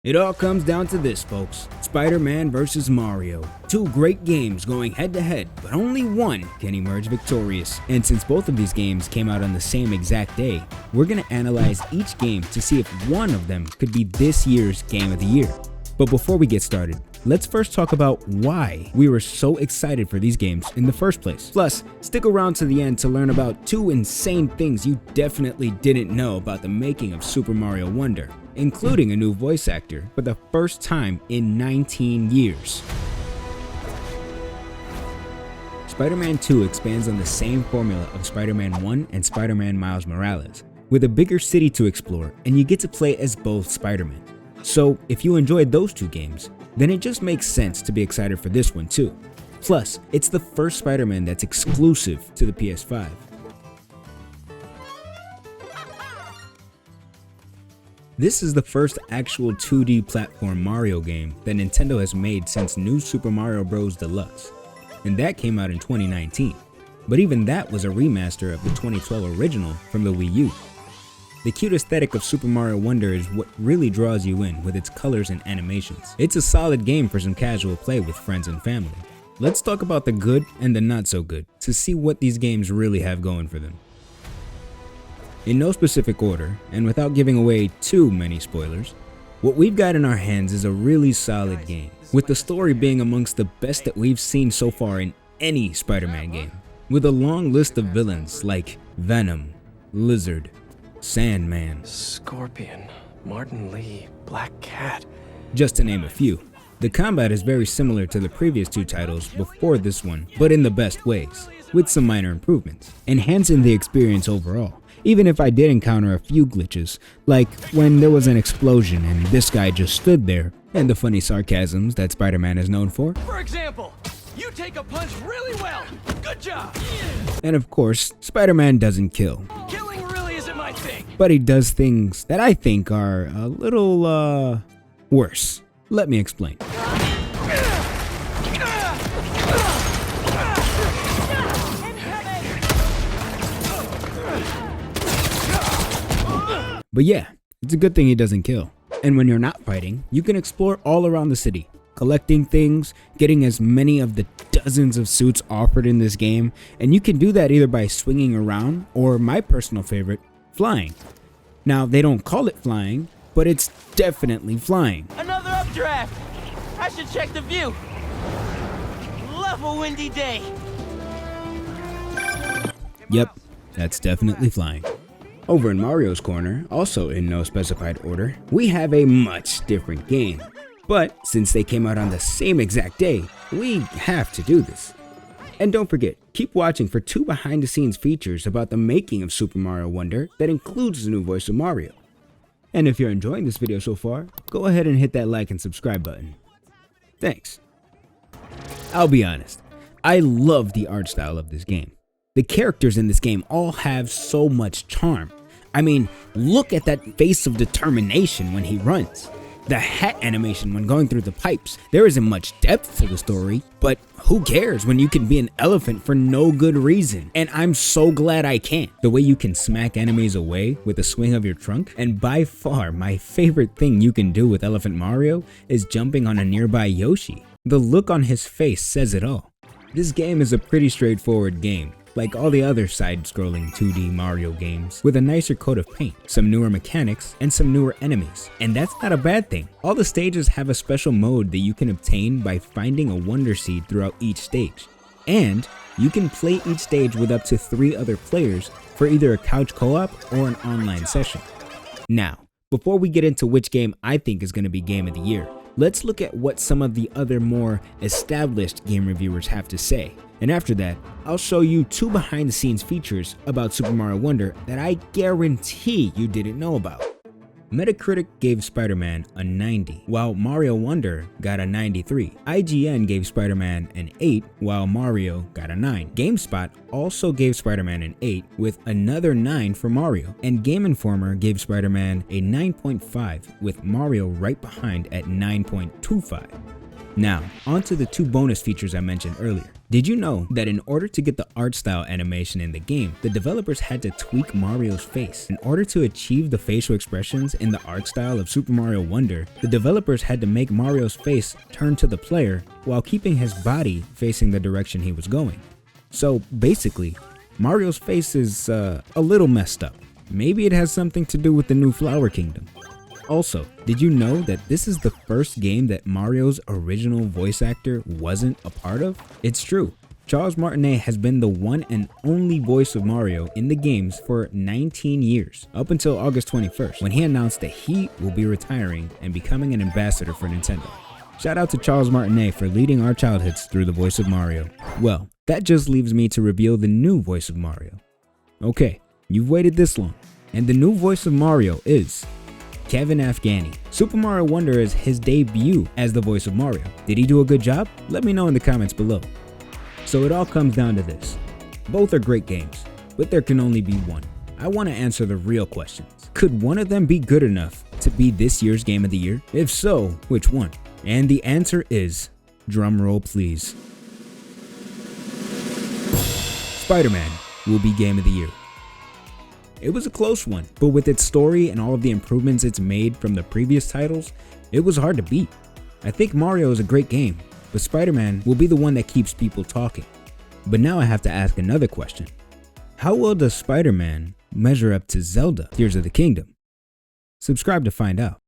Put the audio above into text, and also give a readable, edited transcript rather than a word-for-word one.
It all comes down to this, folks. Spider-Man vs. Mario. Two great games going head to head, but only one can emerge victorious. And since both of these games came out on the same exact day, we're gonna analyze each game to see if one of them could be this year's Game of the Year. But before we get started, let's first talk about why we were so excited for these games in the first place. Plus, stick around to the end to learn about two insane things you definitely didn't know about the making of Super Mario Wonder, including a new voice actor for the first time in 19 years. Spider-Man 2 expands on the same formula of Spider-Man 1 and Spider-Man Miles Morales, with a bigger city to explore, and you get to play as both Spider-Man. So, if you enjoyed those two games, then it just makes sense to be excited for this one too. Plus, it's the first Spider-Man that's exclusive to the PS5. This is the first actual 2D platform Mario game that Nintendo has made since New Super Mario Bros. Deluxe, and that came out in 2019. But even that was a remaster of the 2012 original from the Wii U. The cute aesthetic of Super Mario Wonder is what really draws you in with its colors and animations. It's a solid game for some casual play with friends and family. Let's talk about the good and the not so good to see what these games really have going for them. In no specific order, and without giving away too many spoilers, what we've got in our hands is a really solid game, with the story being amongst the best that we've seen so far in any Spider-Man game, with a long list of villains like Venom, Lizard, Sandman, Scorpion, Martin Lee, Black Cat, just to name a few. The combat is very similar to the previous two titles before this one, but in the best ways, with some minor improvements, enhancing the experience overall. Even if I did encounter a few glitches, like when there was an explosion and this guy just stood there, and the funny sarcasms that Spider-Man is known for. For example, you take a punch really well. Good job. And of course, Spider-Man doesn't kill. Killing really isn't my thing. But he does things that I think are a little, worse. Let me explain. But yeah, it's a good thing he doesn't kill. And when you're not fighting, you can explore all around the city, collecting things, getting as many of the dozens of suits offered in this game, and you can do that either by swinging around or, my personal favorite, flying. Now, they don't call it flying, but it's definitely flying. Another updraft! I should check the view. Love a windy day. Yep, that's definitely flying. Over in Mario's corner, also in no specified order, we have a much different game. But since they came out on the same exact day, we have to do this. And don't forget, keep watching for two behind the scenes features about the making of Super Mario Wonder that includes the new voice of Mario. And if you're enjoying this video so far, go ahead and hit that like and subscribe button. Thanks. I'll be honest, I love the art style of this game. The characters in this game all have so much charm. I mean, look at that face of determination when he runs. The hat animation when going through the pipes. There isn't much depth to the story, but who cares when you can be an elephant for no good reason? And I'm so glad I can. The way you can smack enemies away with a swing of your trunk. And by far, my favorite thing you can do with Elephant Mario is jumping on a nearby Yoshi. The look on his face says it all. This game is a pretty straightforward game, like all the other side-scrolling 2D Mario games, with a nicer coat of paint, some newer mechanics, and some newer enemies. And that's not a bad thing. All the stages have a special mode that you can obtain by finding a Wonder Seed throughout each stage. And you can play each stage with up to 3 other players for either a couch co-op or an online session. Now, before we get into which game I think is going to be Game of the Year, let's look at what some of the other more established game reviewers have to say. And after that, I'll show you two behind the scenes features about Super Mario Wonder that I guarantee you didn't know about. Metacritic gave Spider-Man a 90, while Mario Wonder got a 93. IGN gave Spider-Man an 8, while Mario got a 9. GameSpot also gave Spider-Man an 8, with another 9 for Mario. And Game Informer gave Spider-Man a 9.5, with Mario right behind at 9.25. Now, on to the 2 bonus features I mentioned earlier. Did you know that in order to get the art style animation in the game, the developers had to tweak Mario's face? In order to achieve the facial expressions in the art style of Super Mario Wonder, the developers had to make Mario's face turn to the player while keeping his body facing the direction he was going. So basically, Mario's face is a little messed up. Maybe it has something to do with the new Flower Kingdom. Also, did you know that this is the first game that Mario's original voice actor wasn't a part of? It's true. Charles Martinet has been the one and only voice of Mario in the games for 19 years, up until August 21st, when he announced that he will be retiring and becoming an ambassador for Nintendo. Shout out to Charles Martinet for leading our childhoods through the voice of Mario. Well, that just leaves me to reveal the new voice of Mario. Okay, you've waited this long, and the new voice of Mario is Kevin Afghani. Super Mario Wonder is his debut as the voice of Mario. Did he do a good job? Let me know in the comments below. So it all comes down to this. Both are great games, but there can only be one. I want to answer the real questions. Could one of them be good enough to be this year's Game of the Year? If so, which one? And the answer is, drumroll please, Spider-Man will be Game of the Year. It was a close one, but with its story and all of the improvements it's made from the previous titles, it was hard to beat. I think Mario is a great game, but Spider-Man will be the one that keeps people talking. But now I have to ask another question. How well does Spider-Man measure up to Zelda, Tears of the Kingdom? Subscribe to find out.